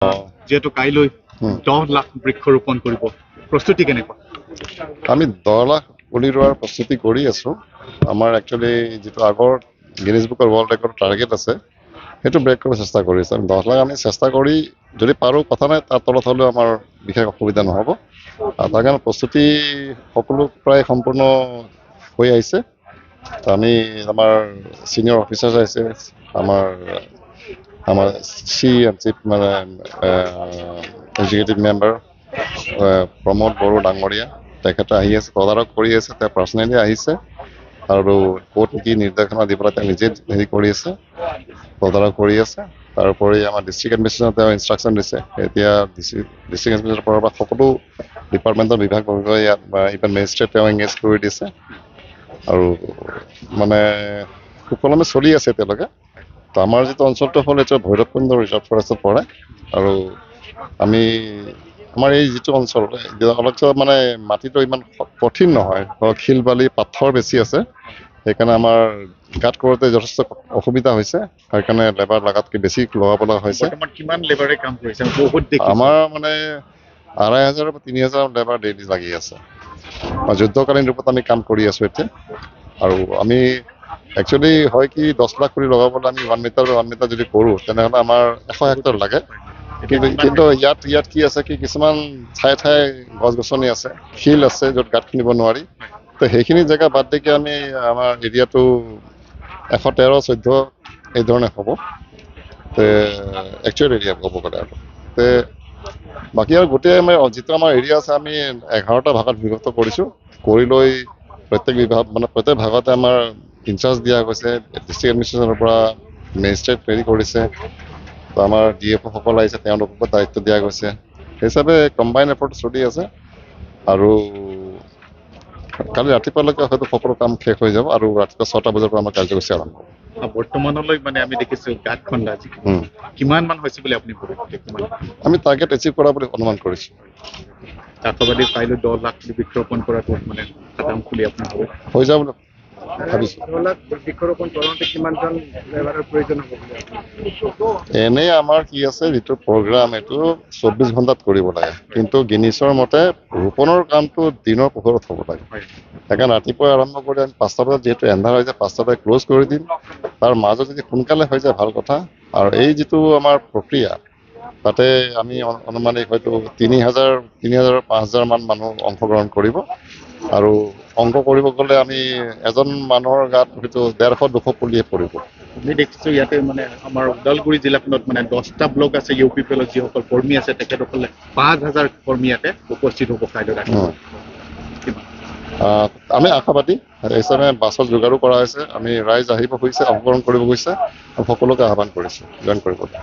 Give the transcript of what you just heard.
যেহেতু কাইলৈ 10 লাখ বৃক্ষ ৰোপণ কৰিব প্ৰস্তুতি কেনেকুৱা? আমি 10 লাখ পুলি ৰোৱাৰ প্ৰস্তুতি কৰি আছো। আমাৰ একচুৱেলি যিটো আগৰ গিনিজ বুকৰ ৱৰ্ল্ড ৰেকৰ্ড টাৰ্গেট আছে সেইটো ব্ৰেক কৰিব চেষ্টা কৰি আছো। 10 লাখ আমি চেষ্টা কৰি যদি পাৰো কথা নাই, তাৰ তলত হ'লেও আমাৰ বিশেষ অসুবিধা নহ'ব। আৰু তাৰ কাৰণে প্ৰস্তুতি সকলো প্ৰায় সম্পূৰ্ণ হৈ আহিছে। আমি আমাৰ ছিনিয়ৰ অফিচাৰ্ছ আহিছে, আমাৰ চিফ মানে এক্সিকিউটিভ মেম্বাৰ প্ৰমোদ বড়ো ডাঙৰীয়া তেখেতে আহি আছে, তদাৰক কৰি আছে, তেওঁ পাৰ্চনেলি আহিছে আৰু ক'ত কি নিৰ্দেশনা দি পেলাই তেওঁ নিজে হেৰি কৰি আছে, তদাৰক কৰি আছে। তাৰোপৰি আমাৰ ডিষ্ট্ৰিক্ট এডমিনিষ্ট্ৰেশ্যনে তেওঁ ইনষ্ট্ৰাকশ্যন দিছে। এতিয়া ডিষ্ট্ৰিক্ট এডমিনিষ্ট্ৰেশ্যনৰ পৰা সকলো ডিপাৰ্টমেণ্টৰ বিভাগ ইয়াত বা ইভেন মেজিষ্ট্ৰেট তেওঁ এংগেজ কৰি দিছে আৰু মানে সুকলমে চলি আছে এতিয়ালৈকে। তো আমাৰ যিটো অঞ্চলটো হ'ল এতিয়া ভৈৰৱকুণ্ড ৰিজাৰ্ভ ফৰেষ্টত পৰে আৰু আমাৰ এই যিটো অঞ্চল অলপ মানে মাটিটো ইমান কঠিন নহয়, শিল বালি পাথৰ বেছি আছে, সেইকাৰণে আমাৰ গাঁত কৰোঁতে যথেষ্ট অসুবিধা হৈছে। সেইকাৰণে লেবাৰ লগাতকৈ বেছি লগাব লগা হৈছে। কিমান লেবাৰে কাম কৰিছে? বহুত দেখিছোঁ। আমাৰ মানে 2,500 বা 3,000 লেবাৰ ডেইলি লাগি আছে। যুদ্ধকালীন ৰূপত আমি কাম কৰি আছো এতিয়া। আৰু আমি একচুৱেলি হয় কি 10 লাখ পুলি লগাবলৈ আমি 1 মিটাৰ যদি কৰোঁ তেনেহ'লে আমাৰ 100 হেক্টৰ লাগে। কিন্তু ইয়াত কি আছে কি কিছুমান ঠায়ে গছ গছনি আছে, শিল আছে য'ত গাঁত খান্দিব নোৱাৰি। তো সেইখিনি জেগা বাদ দিকে আমি আমাৰ এৰিয়াটো 113, 14 এই ধৰণে হ'ব। একচুৱেল এৰিয়া ক'ব গ'লে আৰু বাকী আৰু গোটেই যিটো আমাৰ এৰিয়া আছে আমি 11টা ভাগত বিভক্ত কৰিছোঁ। কৰি লৈ প্ৰত্যেক ভাগতে আমাৰ ইনচাৰ্জ দিয়া গৈছে। ডিষ্ট্ৰিক্ট এডমিনিষ্ট্ৰেশ্যনৰ পৰা মেজিষ্ট্ৰেট হেৰি কৰিছে, তো আমাৰ DFO সকল আহিছে, তেওঁলোককো দায়িত্ব দিয়া গৈছে। সেই হিচাপে কম্বাইন এফৰ্ট চলি আছে আৰু কালি ৰাতিপুৱালৈকে হয়তো সকলো কাম শেষ হৈ যাব আৰু ৰাতিপুৱা 6টা বজাৰ পৰা আমাৰ কাৰ্যসূচী আৰম্ভ হ'ব। বৰ্তমানলৈ মানে আমি দেখিছোঁ গাঁত খন্দা কিমান মান হৈছে বুলি আপুনি ভাবে? আমি টাৰ্গেট এচিভ কৰা বুলি অনুমান কৰিছোঁ। আশাবাদী কাইলৈ 10 লাখ বৃক্ষ ৰোপণ কৰাটো মানে কাম খুলি আপোনাৰ হবে হৈ যাব বুলি ভাবিছোঁ। 10 লাখ বৃক্ষ ৰোপণ কৰোঁতে কিমানজন লেবাৰৰ প্ৰয়োজন হ'ব? এনেই আমাৰ কি আছে যিটো প্ৰগ্ৰাম এইটো 24 ঘণ্টাত কৰিব লাগে, কিন্তু গিনিছৰ মতে ৰোপণৰ কামটো দিনৰ পোহৰত হ'ব লাগে। সেইকাৰণে ৰাতিপুৱা আৰম্ভ কৰি আমি 5টা বজাত যিহেতু এন্ধাৰ হৈ যায় 5টাতে ক্ল'জ কৰি দিম। তাৰ মাজত যদি সোনকালে হৈ যায় ভাল কথা। আৰু এই যিটো আমাৰ প্ৰক্ৰিয়া তাতে আমি অনুমানিক হয়তো 3,000, 5,000 মান মানুহ অংশগ্ৰহণ কৰিব। আৰু অংক কৰিব গ'লে আমি এজন মানুহৰ গাত হয়তো 150-200 পুলিয়ে পৰিব। আমি দেখিছোঁ ইয়াতে মানে আমাৰ ওদালগুৰি জিলাখনত মানে 10টা ব্লক আছে, UPPL যিসকল কৰ্মী আছে তেখেতসকলে 5,000 কৰ্মী ইয়াতে উপস্থিত হ'ব কাইলৈ ৰাতিপুৱা। আমি আশাবাদী হিচাপে বাছৰ যোগাৰো কৰা হৈছে। আমি ৰাইজ আহিব খুজিছে, অংশগ্ৰহণ কৰিব খুজিছে, সকলোকে আহ্বান কৰিছোঁ জইন কৰিবলৈ।